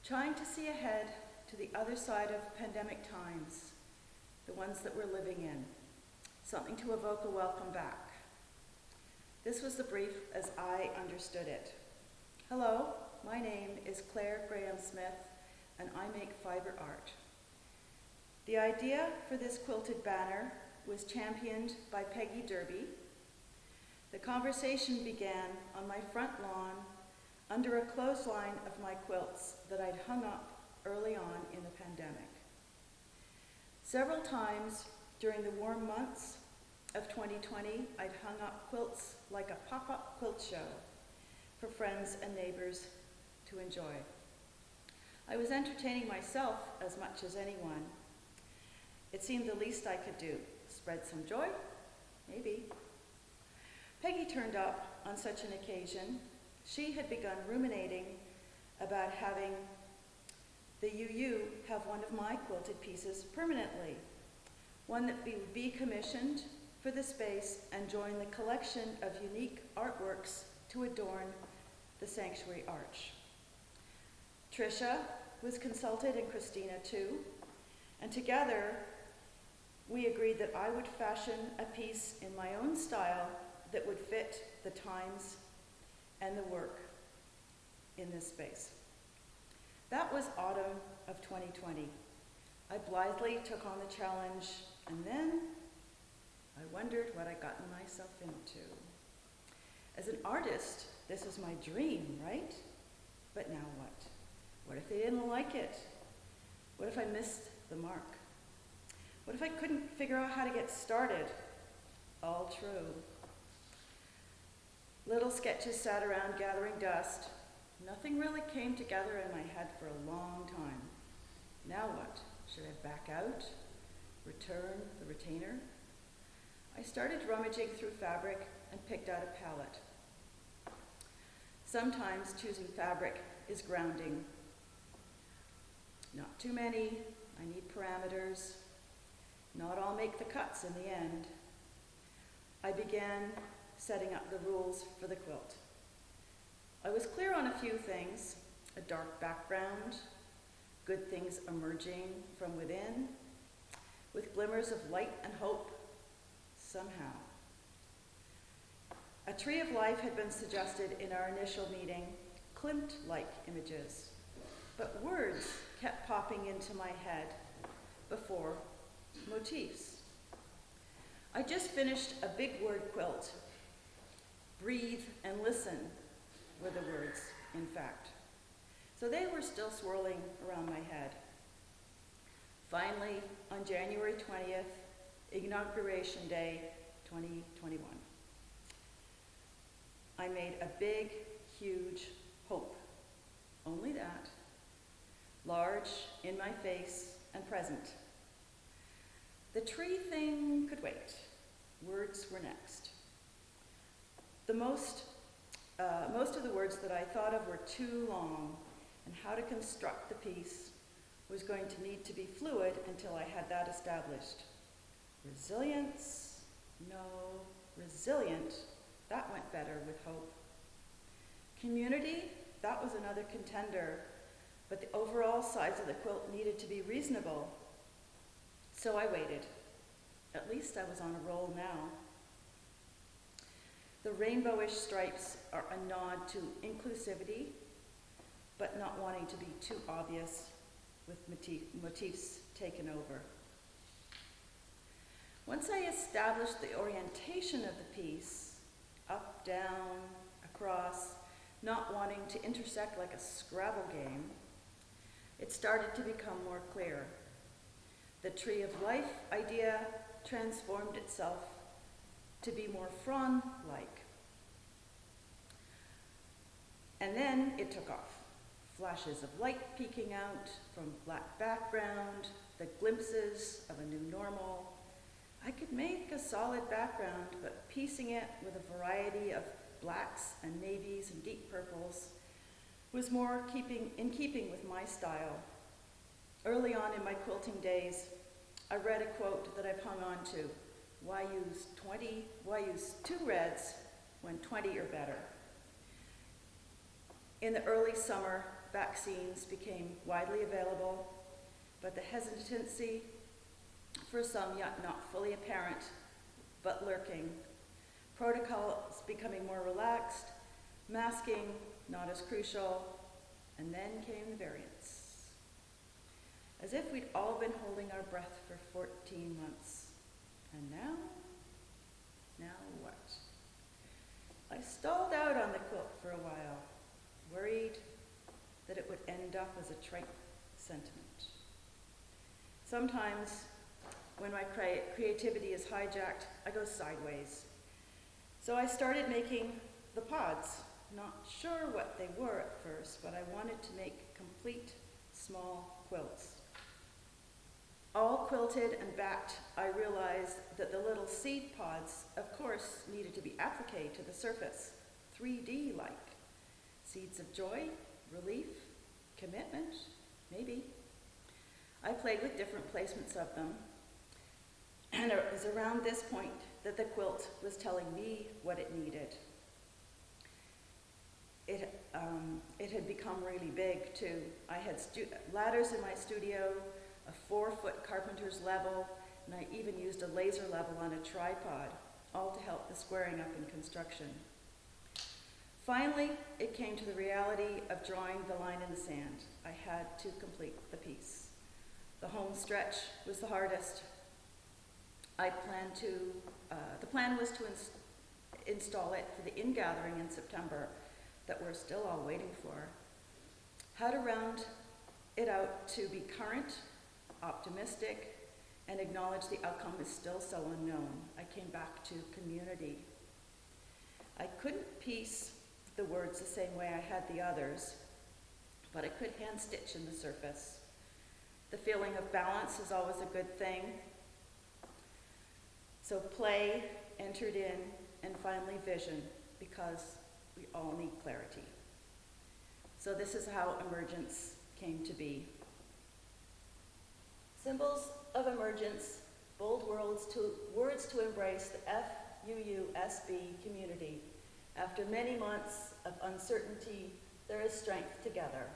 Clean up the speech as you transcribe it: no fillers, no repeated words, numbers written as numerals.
trying to see ahead to the other side of pandemic times, the ones that we're living in, something to evoke a welcome back. This was the brief as I understood it. Hello, my name is Claire Graham-Smith, and I make fiber art. The idea for this quilted banner was championed by Peggy Derby. The conversation began on my front lawn under a clothesline of my quilts that I'd hung up early on in the pandemic. Several times during the warm months of 2020, I'd hung up quilts like a pop-up quilt show for friends and neighbors to enjoy. I was entertaining myself as much as anyone. It seemed the least I could do. Spread some joy? Maybe. Peggy turned up on such an occasion. She had begun ruminating about having the UU have one of my quilted pieces permanently, one that would be commissioned for the space and join the collection of unique artworks to adorn the sanctuary arch. Tricia was consulted, and Christina too, and together we agreed that I would fashion a piece in my own style that would fit the times and the work in this space. That was autumn of 2020. I blithely took on the challenge, and then I wondered what I'd gotten myself into. As an artist, this was my dream, right? But now what? What if they didn't like it? What if I missed the mark? What if I couldn't figure out how to get started? All true. Little sketches sat around gathering dust. Nothing really came together in my head for a long time. Now what? Should I back out? Return the retainer? I started rummaging through fabric and picked out a palette. Sometimes choosing fabric is grounding. Not too many. I need parameters. Not all make the cuts in the end. I began setting up the rules for the quilt. I was clear on a few things: a dark background, good things emerging from within, with glimmers of light and hope, somehow. A tree of life had been suggested in our initial meeting, Klimt-like images, but words kept popping into my head before motifs. I just finished a big word quilt. Breathe and listen were the words, in fact. So they were still swirling around my head. Finally, on January 20th, Inauguration Day 2021, I made a big, huge hope. Only that. Large, in my face, and present. The tree thing could wait. Words were next. Most of the words that I thought of were too long, and how to construct the piece was going to need to be fluid until I had that established. Resilience? No. Resilient? That went better with hope. Community? That was another contender, but the overall size of the quilt needed to be reasonable. So I waited. At least I was on a roll now. The rainbowish stripes are a nod to inclusivity, but not wanting to be too obvious with motifs taken over. Once I established the orientation of the piece, up, down, across, not wanting to intersect like a Scrabble game, it started to become more clear. The tree of life idea transformed itself to be more frond-like. And then it took off. Flashes of light peeking out from black background, the glimpses of a new normal. I could make a solid background, but piecing it with a variety of blacks and navies and deep purples was more in keeping with my style. Early on in my quilting days, I read a quote that I've hung on to. Why use 2 reds when 20 are better? In the early summer vaccines became widely available, but the hesitancy for some yet not fully apparent, but lurking, protocols becoming more relaxed, masking not as crucial, and then came the variants. As if we'd all been holding our breath for 14 months. And now what? I stalled out on the quilt for a while, worried that it would end up as a trite sentiment. Sometimes, when my creativity is hijacked, I go sideways. So I started making the pods. Not sure what they were at first, but I wanted to make complete small quilts. All quilted and backed, I realized that the little seed pods, of course, needed to be appliqued to the surface, 3D-like. Seeds of joy, relief, commitment, maybe. I played with different placements of them, and it was around this point that the quilt was telling me what it needed. It had become really big, too. I had ladders in my studio, a 4-foot carpenter's level, and I even used a laser level on a tripod, all to help the squaring up in construction. Finally, it came to the reality of drawing the line in the sand. I had to complete the piece. The home stretch was the hardest. The plan was to install it for the ingathering in September that we're still all waiting for. How to round it out to be current, optimistic, and acknowledge the outcome is still so unknown. I came back to community. I couldn't piece the words the same way I had the others, but I could hand stitch in the surface. The feeling of balance is always a good thing. So play entered in, and finally vision, because we all need clarity. So this is how Emergence came to be. Symbols of emergence, bold words to embrace the FUUSB community. After many months of uncertainty, there is strength together.